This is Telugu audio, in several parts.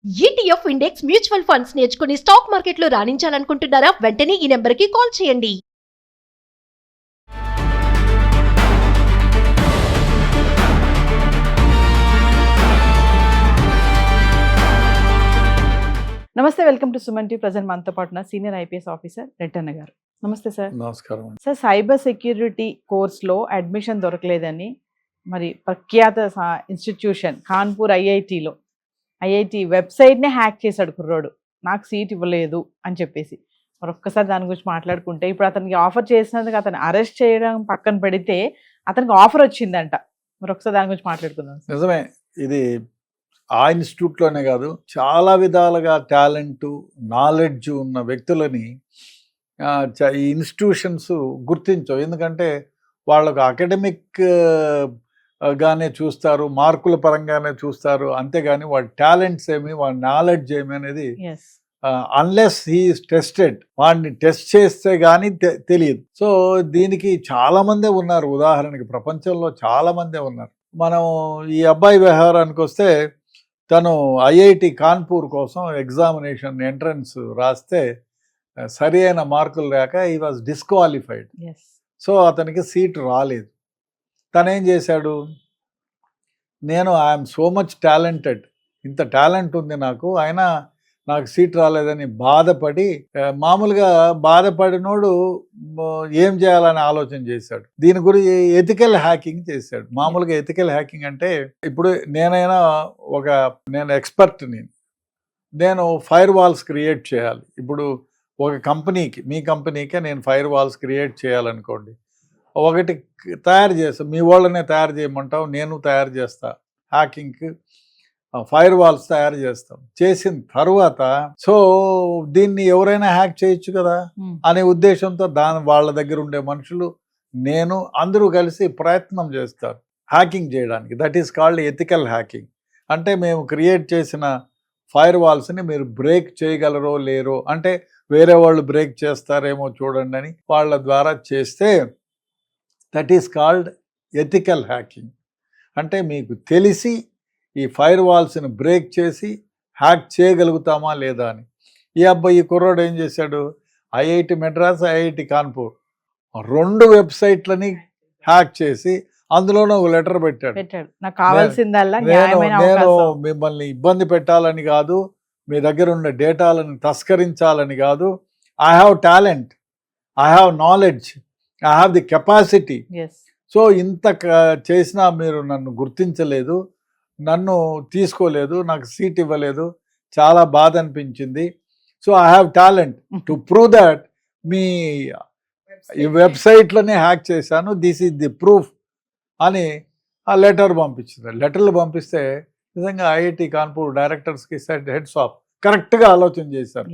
ఈటీఎఫ్ ఇండెక్స్ మ్యూచువల్ ఫండ్స్ నేర్చుకుని స్టాక్ మార్కెట్లో రాణించాలనుకుంటున్నారా? వెంటనే ఈ నెంబర్కి కాల్ చేయండి. నమస్తే, welcome to Suman TV. Present మనతో పాటు సీనియర్ ఐపీఎస్ ఆఫీసర్ రెడ్డన్న గారు. నమస్తే సార్. నమస్కారం. సార్, సైబర్ సెక్యూరిటీ కోర్స్లో అడ్మిషన్ దొరకలేదని మరి ప్రఖ్యాత ఇన్స్టిట్యూషన్ కాన్పూర్ ఐఐటి వెబ్సైట్నే హ్యాక్ చేశాడు కుర్రోడు, నాకు సీట్ ఇవ్వలేదు అని చెప్పేసి. మరి ఒక్కసారి దాని గురించి మాట్లాడుకుంటే, ఇప్పుడు అతనికి ఆఫర్ చేసినందుకు అతను అరెస్ట్ చేయడం పక్కన పెడితే అతనికి ఆఫర్ వచ్చిందంట. మరి ఒకసారి దాని గురించి మాట్లాడుకుందాం. నిజమే, ఇది ఆ ఇన్స్టిట్యూట్లోనే కాదు, చాలా విధాలుగా టాలెంట్ నాలెడ్జ్ ఉన్న వ్యక్తులని ఈ ఇన్స్టిట్యూషన్స్ గుర్తించవు. ఎందుకంటే వాళ్ళకు అకాడమిక్ గానే చూస్తారు, మార్కుల పరంగానే చూస్తారు, అంతేగాని వాడి టాలెంట్స్ ఏమి, వాడి నాలెడ్జ్ ఏమి అనేది అన్లెస్ హీఈస్ టెస్టెడ్, వాడిని టెస్ట్ చేస్తే కానీ తెలియదు. సో దీనికి చాలా మందే ఉన్నారు. ఉదాహరణకి ప్రపంచంలో చాలా మందే ఉన్నారు. మనం ఈ అబ్బాయి వ్యవహారానికి వస్తే, తను ఐఐటి కాన్పూర్ కోసం ఎగ్జామినేషన్ ఎంట్రన్స్ రాస్తే సరి అయిన మార్కులు రాక హీ వాజ్ డిస్క్వాలిఫైడ్. సో అతనికి సీట్ రాలేదు. తనేం చేశాడు, నేను ఐఎమ్ సో మచ్ టాలెంటెడ్, ఇంత టాలెంట్ ఉంది నాకు, అయినా నాకు సీట్ రాలేదని బాధపడి, మామూలుగా బాధపడినోడు ఏం చేయాలని ఆలోచన చేశాడు. దీని గురించి ఎథికల్ హ్యాకింగ్ చేశాడు. మామూలుగా ఎథికల్ హ్యాకింగ్ అంటే, ఇప్పుడు నేను ఎక్స్పర్ట్ని, నేను ఫైర్ వాల్స్ క్రియేట్ చేయాలి. ఇప్పుడు ఒక కంపెనీకి, మీ కంపెనీకే నేను ఫైర్ వాల్స్ క్రియేట్ చేయాలనుకోండి, ఒకటి తయారు చేస్తాను, మీ వాళ్ళనే తయారు చేయమంటావు, నేను తయారు చేస్తా, హ్యాకింగ్కి ఫైర్ వాల్స్ తయారు చేస్తాం. చేసిన తర్వాత సో దీన్ని ఎవరైనా హ్యాక్ చేయొచ్చు కదా అనే ఉద్దేశంతో వాళ్ళ దగ్గర ఉండే మనుషులు, నేను అందరూ కలిసి ప్రయత్నం చేస్తారు హ్యాకింగ్ చేయడానికి. That is called ethical hacking. అంటే మేము క్రియేట్ చేసిన ఫైర్ వాల్స్ని మీరు బ్రేక్ చేయగలరో లేరో, అంటే వేరే వాళ్ళు బ్రేక్ చేస్తారేమో చూడండి అని వాళ్ళ ద్వారా చేస్తే that is called ethical hacking. అంటే మీకు తెలిసి ఈ ఫైర్ వాల్స్ని బ్రేక్ చేసి హ్యాక్ చేయగలుగుతామా లేదా అని. ఈ కుర్రోడు ఏం చేశాడు, ఐఐటి మెడ్రాస్, ఐఐటి కాన్పూర్ 2 వెబ్సైట్లని హ్యాక్ చేసి అందులోనే ఒక లెటర్ పెట్టాడు. నేను మిమ్మల్ని ఇబ్బంది పెట్టాలని కాదు, మీ దగ్గర ఉన్న డేటాలను తస్కరించాలని కాదు, I have talent, I have knowledge, I have the capacity. So ఇంత చేసినా మీరు నన్ను గుర్తించలేదు, నన్ను తీసుకోలేదు, నాకు సీట్ ఇవ్వలేదు, చాలా బాధ అనిపించింది. So I have talent to prove that మీ ఈ వెబ్సైట్లనే హ్యాక్ చేశాను, దిస్ ఈజ్ ది ప్రూఫ్ అని ఆ లెటర్ పంపించారు. లెటర్లు పంపిస్తే నిజంగా ఐఐటి కాన్పూర్ డైరెక్టర్స్కి హెడ్స్ ఆఫ్, కరెక్ట్గా ఆలోచన చేశారు,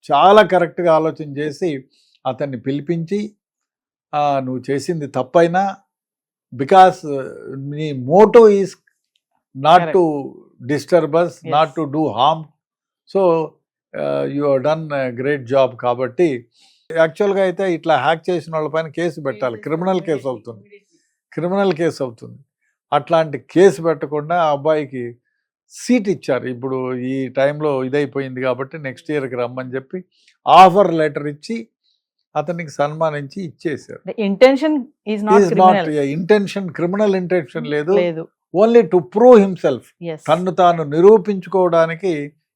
చాలా కరెక్ట్గా ఆలోచన చేసి అతన్ని పిలిపించి, నువ్వు చేసింది తప్పైనా, బికాస్ నీ Moto is not to disturb us, not to do harm, so you have done great job. కాబట్టి యాక్చువల్గా అయితే ఇట్లా హ్యాక్ చేసిన వాళ్ళపైన కేసు పెట్టాలి, క్రిమినల్ కేసు అవుతుంది. అట్లాంటి కేసు పెట్టకుండా ఆ అబ్బాయికి సీట్ ఇచ్చారు. ఇప్పుడు ఈ టైంలో ఇదైపోయింది కాబట్టి నెక్స్ట్ ఇయర్కి రమ్మని చెప్పి ఆఫర్ లెటర్ ఇచ్చి అతనికి సన్మానించి ఇచ్చేసారు. ఇంటెన్షన్ క్రిమినల్ ఇంటెన్షన్ లేదు, ఓన్లీ టు ప్రూవ్ హిమ్సెల్ఫ్, తన్ను తాను నిరూపించుకోవడానికి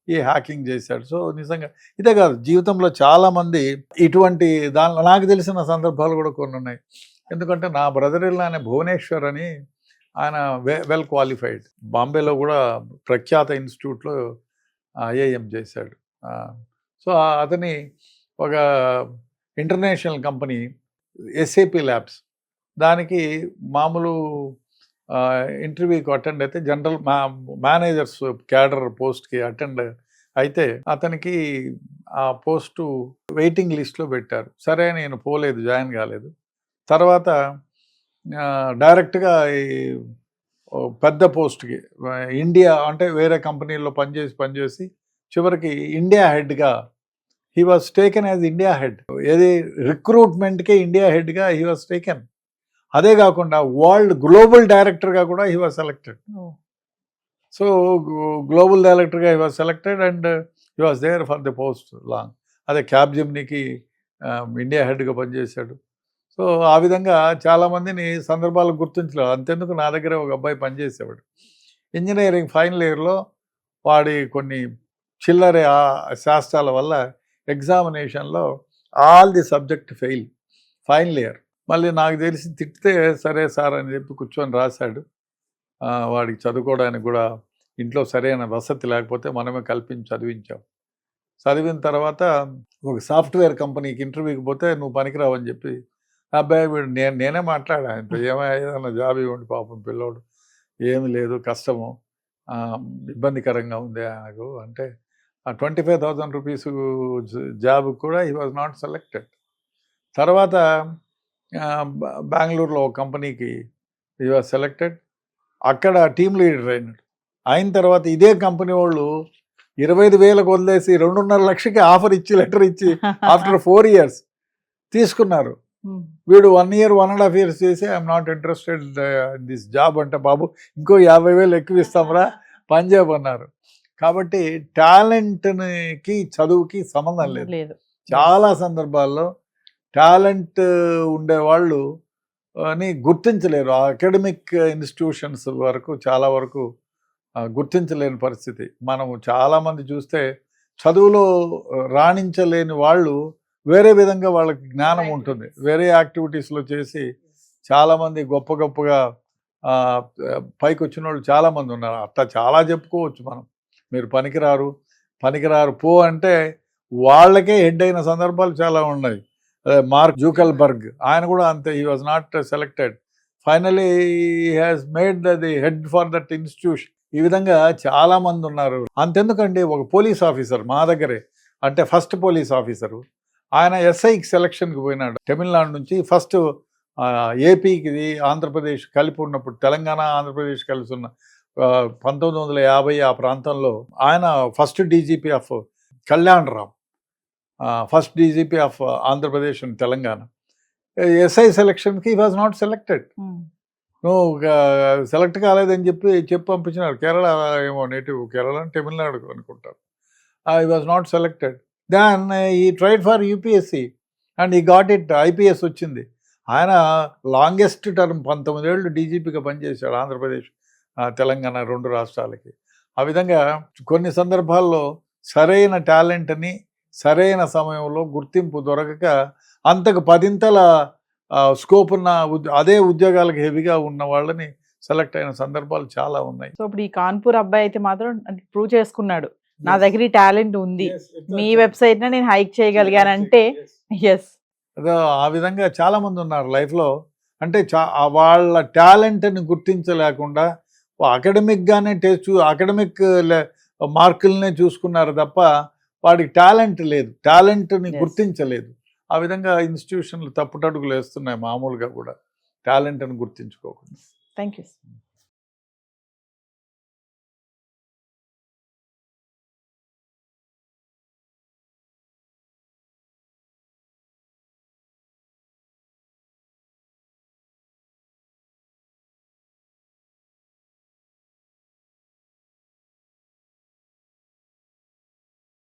ఈ హ్యాకింగ్ చేశాడు. సో నిజంగా ఇదే కాదు, జీవితంలో చాలా మంది ఇటువంటి దానిలో నాకు తెలిసిన సందర్భాలు కూడా కొన్ని ఉన్నాయి. ఎందుకంటే నా బ్రదర్ ఇన్ భువనేశ్వర్ అని, ఆయన వెల్ క్వాలిఫైడ్, బాంబేలో కూడా ప్రఖ్యాత ఇన్స్టిట్యూట్లో ఐఐఎం చేశాడు. సో అతని ఒక ఇంటర్నేషనల్ కంపెనీ ఎస్ఏపి ల్యాబ్స్, దానికి మామూలు ఇంటర్వ్యూకి అటెండ్ అయితే, జనరల్ మేనేజర్స్ క్యాడర్ పోస్ట్కి అటెండ్ అయితే అతనికి ఆ పోస్టు వెయిటింగ్ లిస్ట్లో పెట్టారు. సరే నేను పోలేదు, జాయిన్ కాలేదు. తర్వాత డైరెక్ట్గా ఈ పెద్ద పోస్ట్కి ఇండియా, అంటే వేరే కంపెనీల్లో పనిచేసి చివరికి ఇండియా హెడ్గా he was taken as India head. ఏది రిక్రూట్మెంట్కే ఇండియా హెడ్గా హీ వాజ్ టేకెన్. అదే కాకుండా వరల్డ్ గ్లోబల్ డైరెక్టర్గా కూడా he was selected. So global డైరెక్టర్గా he was selected and he was there for the post long. అదే క్యాప్జెమినీకి ఇండియా హెడ్గా పనిచేశాడు. సో ఆ విధంగా చాలామందిని సందర్భాలు గుర్తించలేదు. అంతెందుకు నా దగ్గర ఒక అబ్బాయి పనిచేసేవాడు. ఇంజనీరింగ్ ఫైనల్ ఇయర్లో వాడి కొన్ని చిల్లర శాస్త్రాల వల్ల ఎగ్జామినేషన్లో all the subject fail final year. మళ్ళీ నాకు తెలిసి తిట్టితే సరే సార్ అని చెప్పి కూర్చొని రాశాడు. వాడికి చదువుకోవడానికి కూడా ఇంట్లో సరైన వసతి లేకపోతే మనమే కల్పించి చదివించాం. చదివిన తర్వాత ఒక సాఫ్ట్వేర్ కంపెనీకి ఇంటర్వ్యూకి పోతే నువ్వు పనికిరావని చెప్పి అబ్బాయి వీడు నేనే మాట్లాడా ఇంత ఏదైనా జాబ్ ఇవ్వండి పాపం పిల్లోడు ఏమి లేదు కష్టము ఇబ్బందికరంగా ఉంది నాకు అంటే 25,000 రూపీస్ జాబ్ కూడా హీ వాజ్ నాట్ సెలెక్టెడ్. తర్వాత బెంగళూరులో ఒక కంపెనీకి హీ వాజ్ సెలెక్టెడ్. అక్కడ టీమ్ లీడర్ అయినాడు. అయిన తర్వాత ఇదే కంపెనీ వాళ్ళు 25,000 వదిలేసి 2.5 లక్షలకి ఆఫర్ ఇచ్చి లెటర్ ఇచ్చి ఆఫ్టర్ 4 years తీసుకున్నారు. వీడు 1 year 1.5 years చేసి I'm not interested this job అంటే బాబు ఇంకో 50,000 ఎక్కువ ఇస్తాంరా పంజాబ్ అన్నారు. కాబట్టి టాలెంట్కి చదువుకి సంబంధం లేదు. చాలా సందర్భాల్లో టాలెంట్ ఉండేవాళ్ళు అని గుర్తించలేరు. అకాడమిక్ ఇన్స్టిట్యూషన్స్ వరకు చాలా వరకు గుర్తించలేని పరిస్థితి. మనము చాలామంది చూస్తే చదువులో రాణించలేని వాళ్ళు వేరే విధంగా వాళ్ళకి జ్ఞానం ఉంటుంది, వేరే యాక్టివిటీస్లో చేసి చాలామంది గొప్పగా పైకి వచ్చిన వాళ్ళు చాలామంది ఉన్నారు. అట్లా చాలా చెప్పుకోవచ్చు మనం. మీరు పనికిరారు పో అంటే వాళ్ళకే హెడ్ అయిన సందర్భాలు చాలా ఉన్నాయి. మార్క్ జూకల్బర్గ్ ఆయన కూడా అంతే. He was not selected. Finally he has made the head for that institution. ఈ విధంగా చాలామంది ఉన్నారు. అంతెందుకండి ఒక పోలీస్ ఆఫీసర్ మా దగ్గరే అంటే ఫస్ట్ పోలీస్ ఆఫీసరు ఆయన ఎస్ఐకి సెలక్షన్కి పోయినాడు. తమిళనాడు నుంచి ఫస్ట్ ఏపీకి ఆంధ్రప్రదేశ్ కలిపి ఉన్నప్పుడు తెలంగాణ ఆంధ్రప్రదేశ్ కలిసి ఉన్న 1950 ఆ ప్రాంతంలో ఆయన first DGP of Kalyan Ram, first DGP of Andhra Pradesh and Telangana. SI సెలక్షన్కి వాజ్ నాట్ సెలెక్టెడ్. నువ్వు సెలెక్ట్ కాలేదని చెప్పి పంపించినారు. కేరళ ఏమో నేటివ్ కేరళ తమిళనాడు అనుకుంటారు. I was not selected. Then I tried for UPSC and I got it. IPS వచ్చింది. ఆయన లాంగెస్ట్ టర్మ్ 19 ఏళ్ళు డీజీపీగా పనిచేశాడు ఆంధ్రప్రదేశ్ తెలంగాణ 2 రాష్ట్రాలకి. ఆ విధంగా కొన్ని సందర్భాల్లో సరైన టాలెంట్ని సరైన సమయంలో గుర్తింపు దొరకక అంతకు 10 స్కోప్ ఉన్న అదే ఉద్యోగాలకు హెవీగా ఉన్న వాళ్ళని సెలెక్ట్ అయిన సందర్భాలు చాలా ఉన్నాయి. సో ఇప్పుడు ఈ కాన్పూర్ అబ్బాయి అయితే మాత్రం ప్రూవ్ చేసుకున్నాడు, నా దగ్గర ఈ టాలెంట్ ఉంది, మీ వెబ్సైట్ నేను హైక్ చేయగలిగానంటే. ఎస్, అదో ఆ విధంగా చాలా మంది ఉన్నారు లైఫ్లో. అంటే వాళ్ళ టాలెంట్ని గుర్తించలేకుండా అకాడమిక్గానే అకాడమిక్ మార్కులనే చూసుకున్నారు తప్ప వాడికి టాలెంట్ లేదు, టాలెంట్ని గుర్తించలేదు. ఆ విధంగా ఇన్స్టిట్యూషన్లు తప్పుటడుగులు వేస్తున్నాయి మామూలుగా కూడా టాలెంట్ని గుర్తించుకోకుండా. Thank you.